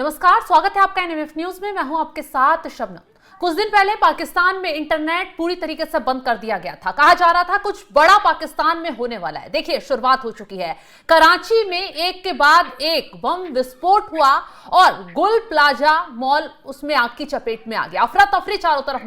नमस्कार, स्वागत है आपका एनएमएफ न्यूज में। मैं हूं आपके साथ शबनम। कुछ दिन पहले पाकिस्तान में इंटरनेट पूरी तरीके से बंद कर दिया गया था। कहा जा रहा था कुछ बड़ा पाकिस्तान में होने वाला है। देखिए, शुरुआत हो चुकी है। कराची में एक के बाद एक बम विस्फोट हुआ और गुल प्लाजा मॉल उसमें आग की चपेट में आ गया। अफरा तफरी चारों तरफ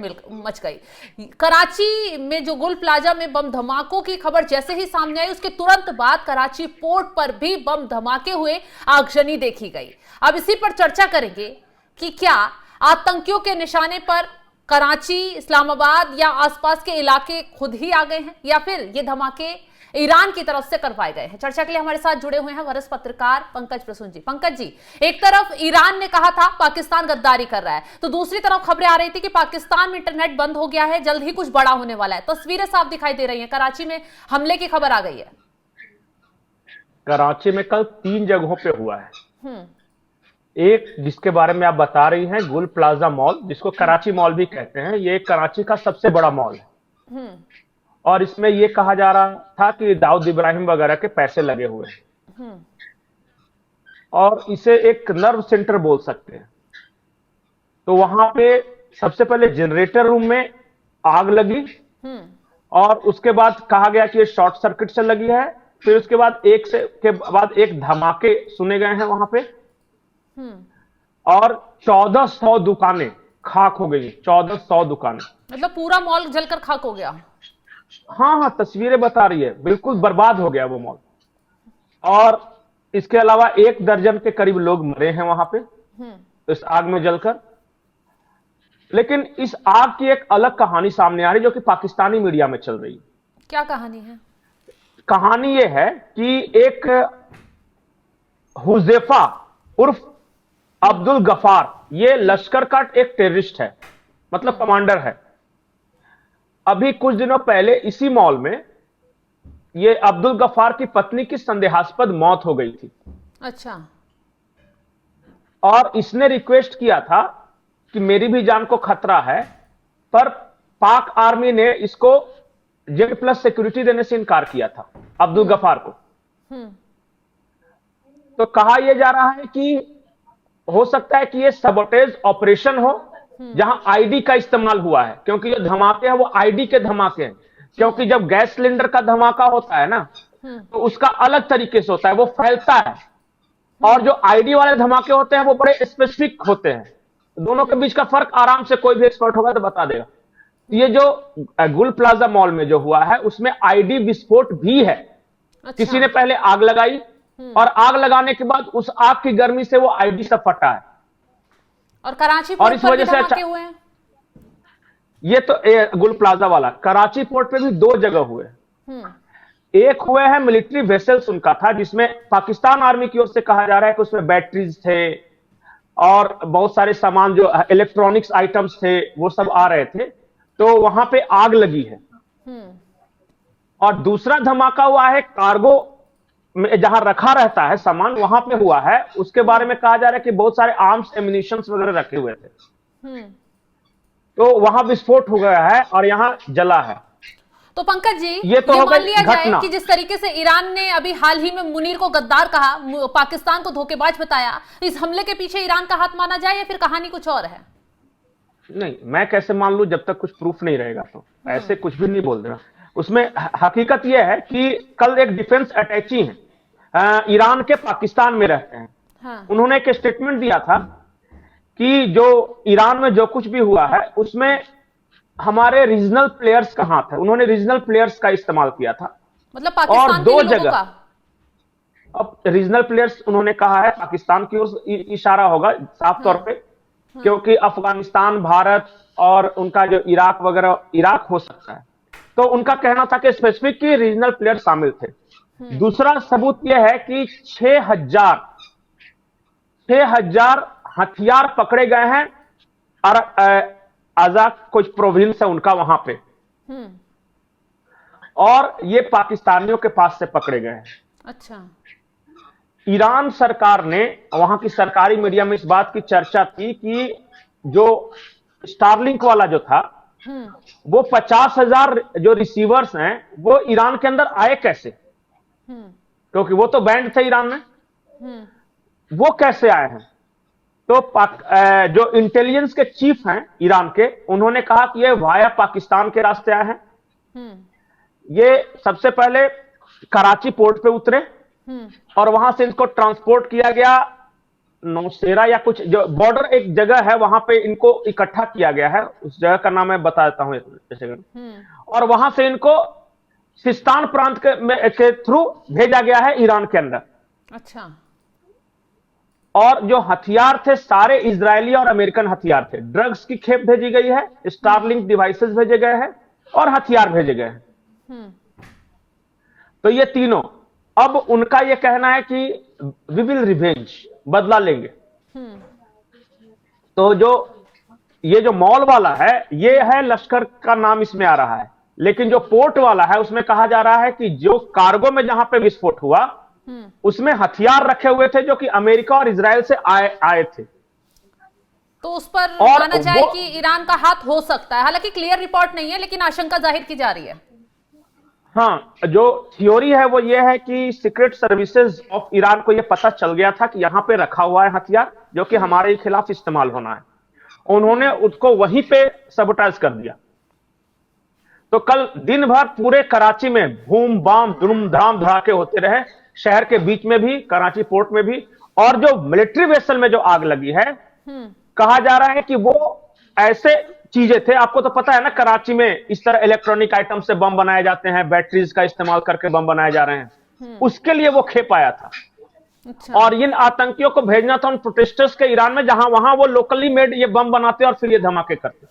मच गई। कराची में जो गुल प्लाजा में बम धमाकों की खबर जैसे ही सामने आई, उसके तुरंत बाद कराची पोर्ट पर भी बम धमाके हुए, आगजनी देखी गई। अब इसी पर चर्चा करेंगे कि क्या आतंकियों के निशाने पर कराची, इस्लामाबाद या आसपास के इलाके खुद ही आ गए हैं या फिर ये धमाके ईरान की तरफ से करवाए गए हैं। चर्चा के लिए हमारे साथ जुड़े हुए हैं वरिष्ठ पत्रकार पंकज प्रसून जी। पंकज जी, एक तरफ ईरान ने कहा था पाकिस्तान गद्दारी कर रहा है, तो दूसरी तरफ खबरें आ रही थी कि पाकिस्तान में इंटरनेट बंद हो गया है, जल्द ही कुछ बड़ा होने वाला है। तस्वीरें साफ दिखाई दे रही हैं, कराची में हमले की खबर आ गई है। कराची में कल 3 जगहों पे हुआ है। एक जिसके बारे में आप बता रही हैं, गुल प्लाजा मॉल, जिसको कराची मॉल भी कहते हैं, ये कराची का सबसे बड़ा मॉल है। और इसमें ये कहा जा रहा था कि दाऊद इब्राहिम वगैरह के पैसे लगे हुए हैं और इसे एक नर्व सेंटर बोल सकते हैं। तो वहां पे सबसे पहले जनरेटर रूम में आग लगी और उसके बाद कहा गया कि ये शॉर्ट सर्किट से लगी है। फिर उसके बाद एक धमाके सुने गए हैं वहां पे और 1400 दुकानें खाक हो गई। 1400 दुकानें, मतलब पूरा मॉल जलकर खाक हो गया। हाँ, तस्वीरें बता रही है, बिल्कुल बर्बाद हो गया वो मॉल। और इसके अलावा 1 दर्जन के करीब लोग मरे हैं वहां पे इस आग में जलकर। लेकिन इस आग की एक अलग कहानी सामने आ रही, जो कि पाकिस्तानी मीडिया में चल रही है। क्या कहानी है? कहानी यह है कि एक हुज़ैफा उर्फ अब्दुल गफार, ये लश्कर का एक टेररिस्ट है, मतलब कमांडर है। अभी कुछ दिनों पहले इसी मॉल में ये अब्दुल गफार की पत्नी की संदेहास्पद मौत हो गई थी। अच्छा। और इसने रिक्वेस्ट किया था कि मेरी भी जान को खतरा है, पर पाक आर्मी ने इसको Z+ सिक्योरिटी देने से इनकार किया था अब्दुल गफार को। तो कहा यह जा रहा है कि हो सकता है कि ये सबोटेज ऑपरेशन हो, जहां आईडी का इस्तेमाल हुआ है, क्योंकि जो धमाके हैं वो आईडी के धमाके हैं। क्योंकि जब गैस सिलेंडर का धमाका होता है ना, तो उसका अलग तरीके से होता है, वो फैलता है। और जो आईडी वाले धमाके होते हैं वो बड़े स्पेसिफिक होते हैं। दोनों के बीच का फर्क आराम से कोई भी एक्सपर्ट होगा तो बता देगा। ये जो गुल प्लाजा मॉल में जो हुआ है, उसमें आईडी विस्फोट भी है। अच्छा। किसी ने पहले आग लगाई और आग लगाने के बाद उस आग की गर्मी से वो आईडी सब फटा है। और कराची पोर्ट इस वजह से हुए हैं। ये तो गुल प्लाजा वाला कराची पोर्ट पे भी 2 जगह हुए। एक हुए हैं मिलिट्री वेसल्स उनका था, जिसमें पाकिस्तान आर्मी की ओर से कहा जा रहा है कि उसमें बैटरीज थे और बहुत सारे सामान जो इलेक्ट्रॉनिक्स आइटम्स थे वो सब आ रहे थे, तो वहां पे आग लगी है। और दूसरा धमाका हुआ है कार्गो में, जहां रखा रहता है सामान, वहां पे हुआ है। उसके बारे में कहा जा रहा है कि बहुत सारे आर्म्स एम्युनिशंस वगैरह रखे हुए थे। तो वहां विस्फोट हो गया है और यहां जला है। तो पंकज जी, ये तो मान लिया जाए कि जिस तरीके से ईरान ने अभी हाल ही में मुनीर को गद्दार कहा, पाकिस्तान को धोखेबाज बताया, इस हमले के पीछे ईरान का हाथ माना जाए या फिर कहानी कुछ और है? नहीं, मैं कैसे मान लूं जब तक कुछ प्रूफ नहीं रहेगा। तो ऐसे कुछ भी नहीं बोल देना। उसमें हकीकत यह है कि कल एक डिफेंस अटैची है, ईरान के पाकिस्तान में रहते हैं। हाँ। उन्होंने एक स्टेटमेंट दिया था कि जो ईरान में जो कुछ भी हुआ है उसमें हमारे रीजनल प्लेयर्स का हाथ है। उन्होंने रीजनल प्लेयर्स का इस्तेमाल किया था, मतलब पाकिस्तान और 2 जगह। अब रीजनल प्लेयर्स उन्होंने कहा है, पाकिस्तान की ओर से इशारा होगा साफ तौर पे, क्योंकि अफगानिस्तान, भारत और उनका जो इराक वगैरह, इराक हो सकता है। तो उनका कहना था कि स्पेसिफिक की रीजनल प्लेयर शामिल थे। दूसरा सबूत यह है कि 6000 हथियार पकड़े गए हैं और आजाद कुछ प्रोविंस है उनका वहां पे, और ये पाकिस्तानियों के पास से पकड़े गए हैं। अच्छा। ईरान सरकार ने, वहां की सरकारी मीडिया में इस बात की चर्चा थी कि जो स्टारलिंक वाला जो था, वो 50,000 जो रिसीवर्स हैं वो ईरान के अंदर आए कैसे, क्योंकि वो तो बैंड थे ईरान में, वो कैसे आए हैं। तो जो इंटेलिजेंस के चीफ हैं ईरान के, उन्होंने कहा कि ये वाया पाकिस्तान के रास्ते आए हैं। ये सबसे पहले कराची पोर्ट पे उतरे और वहां से इनको ट्रांसपोर्ट किया गया नौशेरा या कुछ जो बॉर्डर एक जगह है वहां पे इनको इकट्ठा किया गया है। उस जगह का नाम मैं बता देता हूं जैसे, और वहां से इनको सिस्तान प्रांत के थ्रू भेजा गया है ईरान के अंदर। अच्छा। और जो हथियार थे सारे इजरायली और अमेरिकन हथियार थे। ड्रग्स की खेप भेजी गई है, स्टारलिंक डिवाइसेस भेजे गए हैं और हथियार भेजे गए हैं। तो ये तीनों, अब उनका ये कहना है कि वी विल रिवेंज, बदला लेंगे। तो ये जो मॉल वाला है, ये है लश्कर का नाम इसमें आ रहा है, लेकिन जो पोर्ट वाला है उसमें कहा जा रहा है कि जो कार्गो में जहां पे विस्फोट हुआ उसमें हथियार रखे हुए थे जो कि अमेरिका और इजराइल से आए थे। तो उस पर माना जाए कि ईरान का हाथ हो सकता है, हालांकि क्लियर रिपोर्ट नहीं है, लेकिन आशंका जाहिर की जा रही है। हाँ, जो थ्योरी है वो ये है कि सीक्रेट सर्विसेज ऑफ ईरान को ये पता चल गया था कि यहां पे रखा हुआ है हथियार जो कि हमारे खिलाफ इस्तेमाल होना है। उन्होंने उसको वहीं पे सबोटाइज कर दिया। तो कल दिन भर पूरे कराची में बूम बाम धूम धाम धड़ाके होते रहे, शहर के बीच में भी, कराची पोर्ट में भी। और जो मिलिट्री वेसल में जो आग लगी है, कहा जा रहा है कि वो ऐसे चीजें थे, आपको तो पता है ना कराची में इस तरह इलेक्ट्रॉनिक आइटम से बम बनाए जाते हैं, बैटरीज का इस्तेमाल करके बम बनाए जा रहे हैं, उसके लिए वो खेप आया था। अच्छा। और इन आतंकियों को भेजना था उन प्रोटेस्टर्स के ईरान में, जहां वहां वो लोकली मेड ये बम बनाते और फिर ये धमाके करते।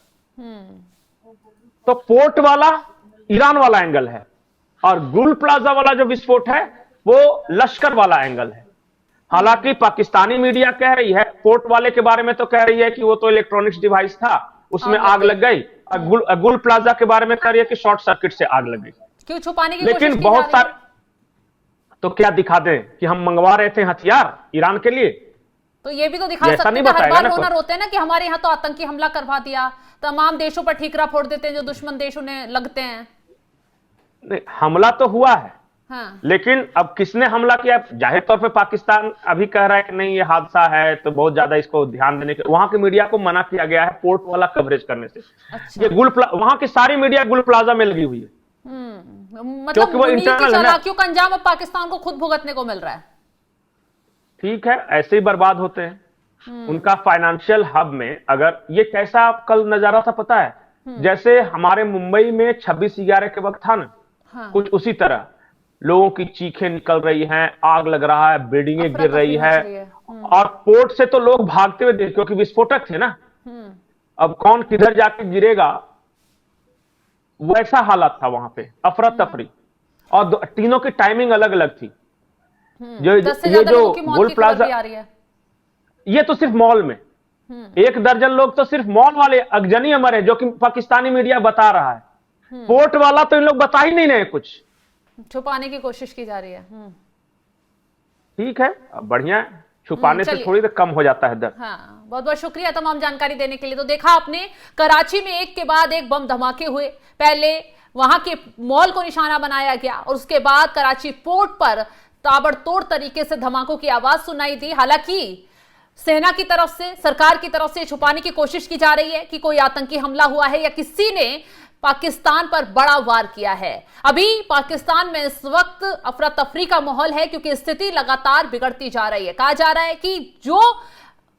तो पोर्ट वाला ईरान वाला एंगल है और गुल प्लाजा वाला जो विस्फोट है वो लश्कर वाला एंगल है। हालांकि पाकिस्तानी मीडिया कह रही है, पोर्ट वाले के बारे में तो कह रही है कि वो तो इलेक्ट्रॉनिक्स डिवाइस था, उसमें आग लग गई। गुल प्लाजा के बारे में कह रही है कि शॉर्ट सर्किट से आग लग गई। क्यों छुपाने की लेकिन कोशिश बहुत सारे, तो क्या दिखा दें कि हम मंगवा रहे थे हथियार ईरान के लिए? तो ये भी तो दिखा सकते हैं, हर बार रोना रोते हैं ना कि हमारे यहाँ तो आतंकी हमला करवा दिया, तमाम देशों पर ठीकरा फोड़ देते हैं जो दुश्मन देश उन्हें लगते हैं। नहीं, हमला तो हुआ है। हाँ। लेकिन अब किसने हमला किया? जाहिर तौर पे पाकिस्तान अभी कह रहा है कि नहीं ये हादसा है, तो बहुत ज्यादा इसको ध्यान देने के, वहां के मीडिया को मना किया गया है पोर्ट वाला कवरेज करने से। अच्छा। ये वहां की सारी मीडिया गुल प्लाजा में लगी हुई है। मतलब वो इंटरनल चालाकियों का अंजाम अब पाकिस्तान को खुद भुगतने को मिल रहा है। ठीक है, ऐसे ही बर्बाद होते हैं। उनका फाइनेंशियल हब में अगर ये कैसा कल नजारा था पता है, जैसे हमारे मुंबई में 26/11 के वक्त था ना, हाँ। कुछ उसी तरह लोगों की चीखें निकल रही हैं, आग लग रहा है, बिल्डिंगें गिर रही है और पोर्ट से तो लोग भागते हुए देखे क्योंकि विस्फोटक थे ना। अब कौन किधर जाके गिरेगा, वैसा हालत था वहां पे, अफरा तफरी। और तीनों की टाइमिंग अलग अलग थी। ये जो गुल प्लाजा, ये तो सिर्फ मॉल में 1 दर्जन लोग तो सिर्फ मॉल वाले अगजनी मरे, जो कि पाकिस्तानी मीडिया बता रहा है। पोर्ट वाला तो इन लोग बता ही नहीं रहे, कुछ छुपाने की कोशिश की जा रही है। ठीक है, बढ़िया, छुपाने से थोड़ी तो कम हो जाता है दर्द। हाँ, बहुत बहुत शुक्रिया तमाम जानकारी देने के लिए। तो देखा आपने, कराची में एक के बाद एक बम धमाके हुए। पहले वहां के मॉल को निशाना बनाया गया और उसके बाद कराची पोर्ट पर ताबड़तोड़ तरीके से धमाकों की आवाज सुनाई दी। हालांकि सेना की तरफ से, सरकार की तरफ से छुपाने की कोशिश की जा रही है कि कोई आतंकी हमला हुआ है या किसी ने पाकिस्तान पर बड़ा वार किया है। अभी पाकिस्तान में इस वक्त अफरा तफरी का माहौल है क्योंकि स्थिति लगातार बिगड़ती जा रही है। कहा जा रहा है कि जो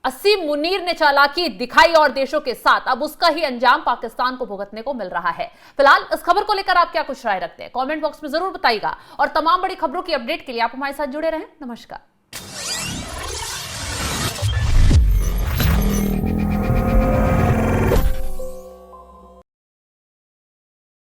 असीम मुनीर ने चालाकी दिखाई और देशों के साथ, अब उसका ही अंजाम पाकिस्तान को भुगतने को मिल रहा है। फिलहाल इस खबर को लेकर आप क्या कुछ राय रखते हैं, कमेंट बॉक्स में जरूर बताइएगा। और तमाम बड़ी खबरों की अपडेट के लिए आप हमारे साथ जुड़े रहें। नमस्कार।